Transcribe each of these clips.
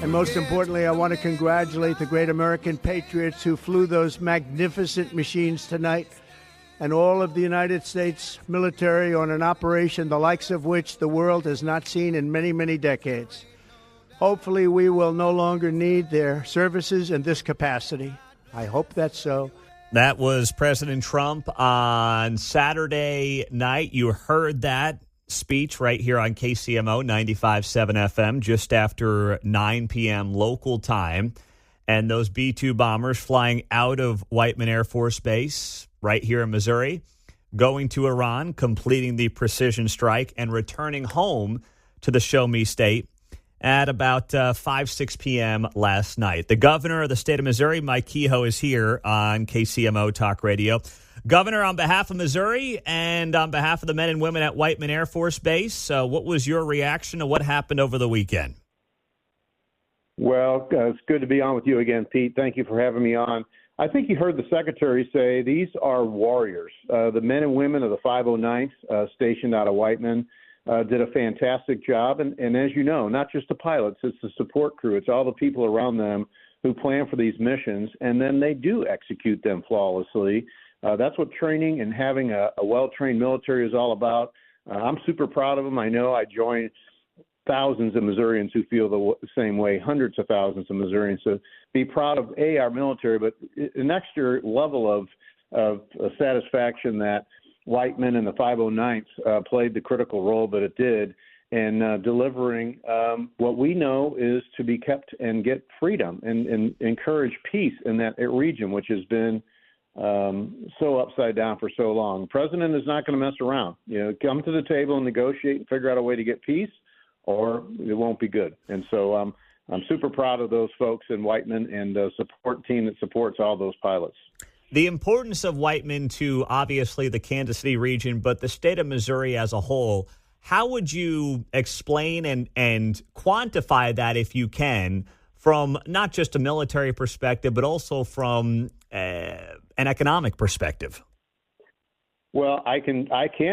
And most importantly, I want to congratulate the great American patriots who flew those magnificent machines tonight, and all of the United States military on an operation the likes of which the world has not seen in many, many decades. Hopefully, we will no longer need their services in this capacity. I hope that's so. That was President Trump on Saturday night. You heard that speech right here on KCMO 95.7 FM just after 9 p.m. local time. And those B-2 bombers flying out of Whiteman Air Force Base right here in Missouri, going to Iran, completing the precision strike, and returning home to the Show Me State at about 6 p.m. last night. The governor of the state of Missouri, Mike Kehoe, is here on KCMO Talk Radio. Governor, on behalf of Missouri and on behalf of the men and women at Whiteman Air Force Base, what was your reaction to what happened over the weekend? Well, it's good to be on with you again, Pete. Thank you for having me on. I think you heard the Secretary say these are warriors. The men and women of the 509th stationed out of Whiteman did a fantastic job. And as you know, not just the pilots, it's the support crew. It's all the people around them who plan for these missions, and then they do execute them flawlessly. That's what training and having a well-trained military is all about. I'm super proud of them. I know I joined thousands of Missourians who feel the same way, hundreds of thousands of Missourians. So be proud of, our military, but an extra level of satisfaction that Whiteman and the 509th played the critical role that it did in delivering what we know is to be kept and get freedom and encourage peace in that region, which has been so upside down for so long. The president is not going to mess around. Come to the table and negotiate and figure out a way to get peace, or it won't be good. And so I'm super proud of those folks in Whiteman and the support team that supports all those pilots. The importance of Whiteman to obviously the Kansas City region, but the state of Missouri as a whole, how would you explain and quantify that, if you can, from not just a military perspective, but also from an economic perspective? Well, I can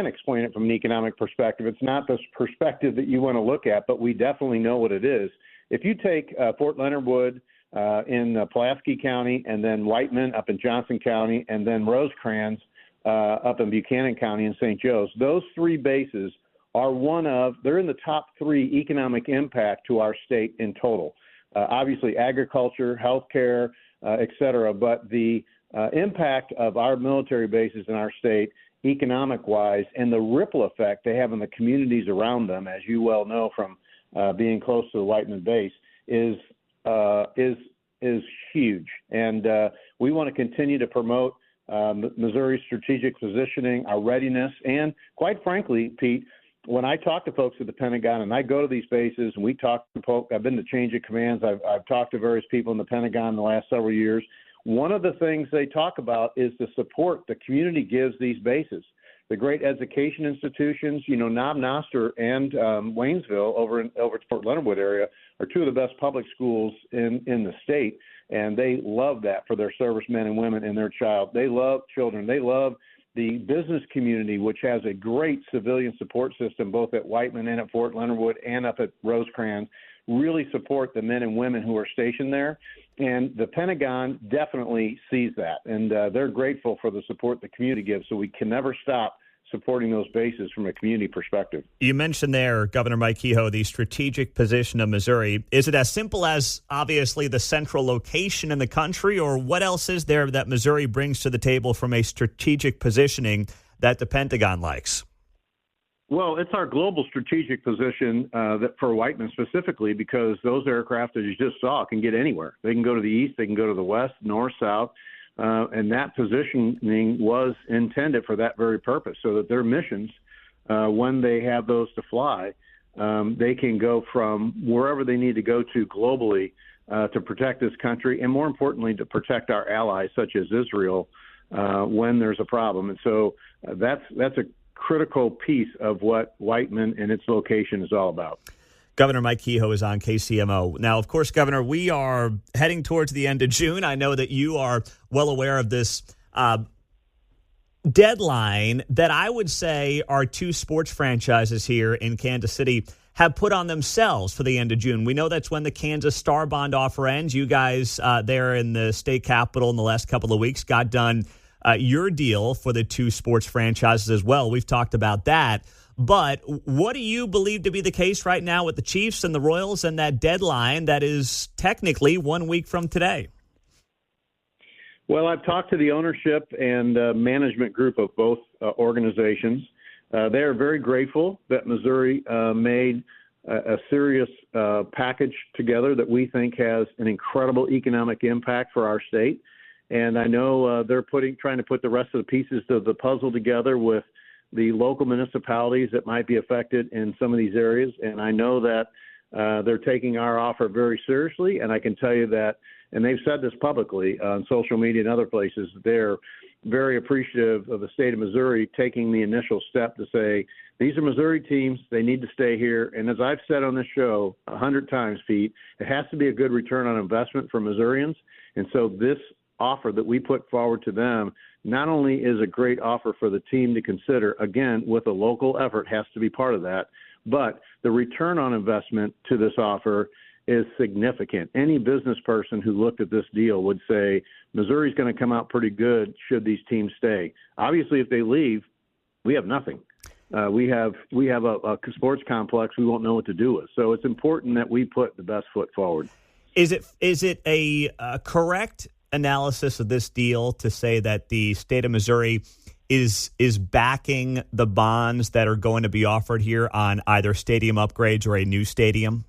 explain it from an economic perspective. It's not the perspective that you want to look at, but we definitely know what it is. If you take Fort Leonard Wood in Pulaski County, and then Whiteman up in Johnson County, and then Rosecrans up in Buchanan County in St. Joe's, those three bases are they're in the top three economic impact to our state in total. Obviously agriculture, healthcare, et cetera, but the impact of our military bases in our state economic-wise and the ripple effect they have in the communities around them, as you well know from being close to the Whiteman base, is huge. And we want to continue to promote Missouri's strategic positioning, our readiness, and quite frankly, Pete, when I talk to folks at the Pentagon and I go to these bases and we talk to folks, I've been to change of commands, I've talked to various people in the Pentagon in the last several years. One of the things they talk about is the support the community gives these bases. The great education institutions, Knob Noster and Waynesville over at Fort Leonard Wood area are two of the best public schools in the state, and they love that for their servicemen and women and their child. They love children. They love the business community, which has a great civilian support system both at Whiteman and at Fort Leonard Wood and up at Rosecrans, really support the men and women who are stationed there. And the Pentagon definitely sees that, and they're grateful for the support the community gives, so we can never stop supporting those bases from a community perspective. You mentioned there, Governor Mike Kehoe, the strategic position of Missouri. Is it as simple as obviously the central location in the country, or what else is there that Missouri brings to the table from a strategic positioning that the Pentagon likes? Well, it's our global strategic position that for Whiteman specifically, because those aircraft, as you just saw, can get anywhere. They can go to the east, they can go to the west, north, south, and that positioning was intended for that very purpose, so that their missions, when they have those to fly, they can go from wherever they need to go to globally to protect this country, and more importantly, to protect our allies such as Israel when there's a problem. And so that's a critical piece of what Whiteman and its location is all about. Governor Mike Kehoe is on KCMO. Now, of course, Governor, we are heading towards the end of June. I know that you are well aware of this deadline that I would say our two sports franchises here in Kansas City have put on themselves for the end of June. We know that's when the Kansas Star Bond offer ends. You guys there in the state capitol in the last couple of weeks got done your deal for the two sports franchises as well. We've talked about that. But what do you believe to be the case right now with the Chiefs and the Royals and that deadline that is technically 1 week from today? Well, I've talked to the ownership and management group of both organizations. They are very grateful that Missouri made a serious package together that we think has an incredible economic impact for our state. And I know they're trying to put the rest of the pieces of the puzzle together with the local municipalities that might be affected in some of these areas. And I know that they're taking our offer very seriously. And I can tell you that, and they've said this publicly on social media and other places, they're very appreciative of the state of Missouri taking the initial step to say, these are Missouri teams, they need to stay here. And as I've said on this show 100 times, Pete, it has to be a good return on investment for Missourians. And so this offer that we put forward to them not only is a great offer for the team to consider, again, with a local effort has to be part of that, but the return on investment to this offer is significant. Any business person who looked at this deal would say Missouri's going to come out pretty good should these teams stay. Obviously, if they leave, we have nothing. We have a sports complex we won't know what to do with. So it's important that we put the best foot forward. Is it a correct analysis of this deal to say that the state of Missouri is backing the bonds that are going to be offered here on either stadium upgrades or a new stadium?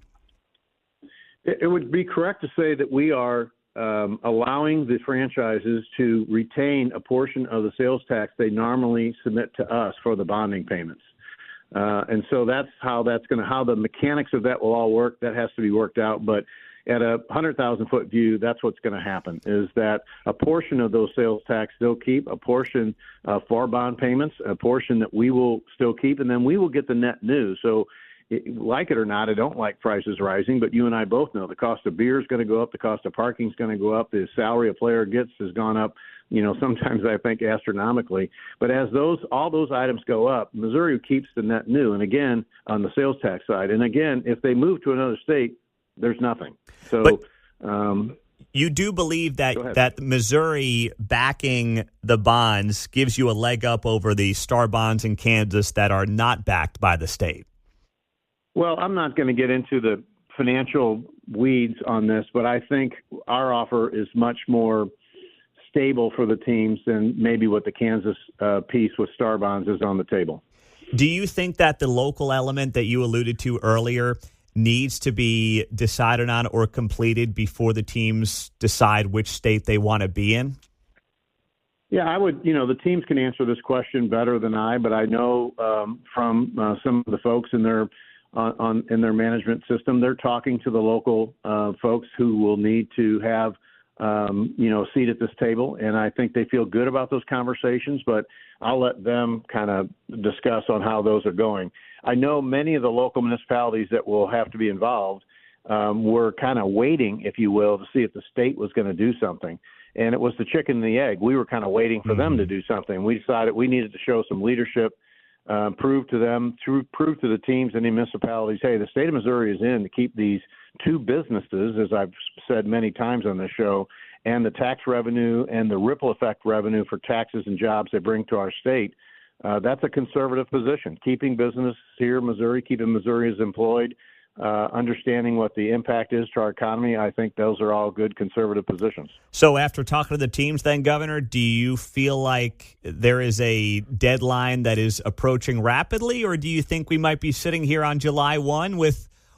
It would be correct to say that we are allowing the franchises to retain a portion of the sales tax they normally submit to us for the bonding payments. And so that's how the mechanics of that will all work. That has to be worked out. But at a 100,000-foot view, that's what's going to happen, is that a portion of those sales tax they'll keep, a portion for bond payments, a portion that we will still keep, and then we will get the net new. So like it or not, I don't like prices rising, but you and I both know the cost of beer is going to go up, the cost of parking is going to go up, the salary a player gets has gone up, sometimes I think astronomically. But as all those items go up, Missouri keeps the net new, and again, on the sales tax side. And again, if they move to another state, there's nothing. So you do believe that Missouri backing the bonds gives you a leg up over the Star bonds in Kansas that are not backed by the state? Well, I'm not going to get into the financial weeds on this, but I think our offer is much more stable for the teams than maybe what the Kansas piece with Star bonds is on the table. Do you think that the local element that you alluded to earlier needs to be decided on or completed before the teams decide which state they want to be in? Yeah, I would. The teams can answer this question better than I, but I know from some of the folks in their management system, they're talking to the local folks who will need to have a seat at this table, and I think they feel good about those conversations, but I'll let them kind of discuss on how those are going. I know many of the local municipalities that will have to be involved were kind of waiting, if you will, to see if the state was going to do something. And it was the chicken and the egg. We were kind of waiting for them to do something. We decided we needed to show some leadership, prove to the teams and the municipalities, hey, the state of Missouri is in to keep these two businesses, as I've said many times on this show, and the tax revenue and the ripple effect revenue for taxes and jobs they bring to our state. That's a conservative position. Keeping business here in Missouri, keeping Missourians employed, understanding what the impact is to our economy, I think those are all good conservative positions. So after talking to the teams then, Governor, do you feel like there is a deadline that is approaching rapidly, or do you think we might be sitting here on July 1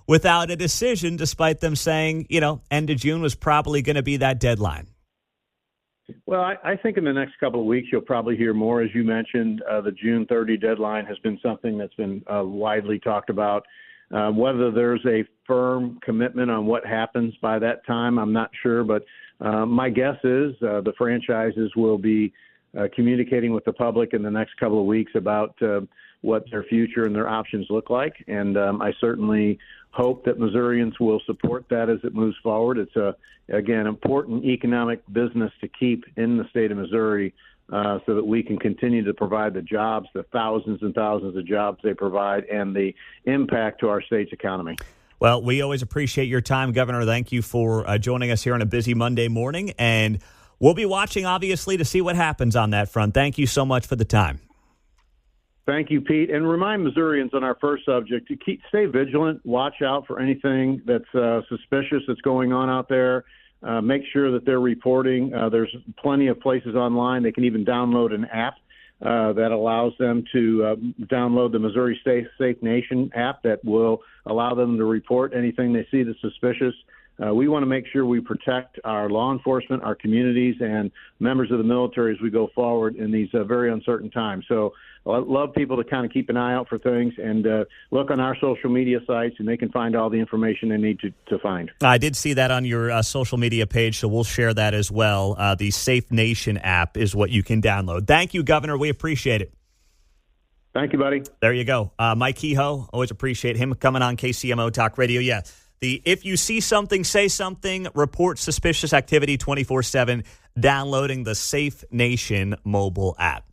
without a decision, despite them saying, end of June was probably going to be that deadline? Well, I think in the next couple of weeks, you'll probably hear more. As you mentioned, the June 30 deadline has been something that's been widely talked about. Whether there's a firm commitment on what happens by that time, I'm not sure. But my guess is the franchises will be communicating with the public in the next couple of weeks about what their future and their options look like. And I certainly hope that Missourians will support that as it moves forward. It's again, important economic business to keep in the state of Missouri so that we can continue to provide the jobs, the thousands and thousands of jobs they provide, and the impact to our state's economy. Well, we always appreciate your time, Governor. Thank you for joining us here on a busy Monday morning, and we'll be watching, obviously, to see what happens on that front. Thank you so much for the time. Thank you, Pete. And remind Missourians on our first subject to stay vigilant, watch out for anything that's suspicious that's going on out there. Make sure that they're reporting. There's plenty of places online. They can even download an app that allows them to download the Missouri Safe Nation app that will allow them to report anything they see that's suspicious. We want to make sure we protect our law enforcement, our communities, and members of the military as we go forward in these very uncertain times. So I love people to kind of keep an eye out for things and look on our social media sites, and they can find all the information they need to find. I did see that on your social media page, so we'll share that as well. The Safe Nation app is what you can download. Thank you, Governor. We appreciate it. Thank you, buddy. There you go. Mike Kehoe, always appreciate him coming on KCMO Talk Radio. Yeah. If you see something, say something, report suspicious activity 24/7, downloading the Safe Nation mobile app.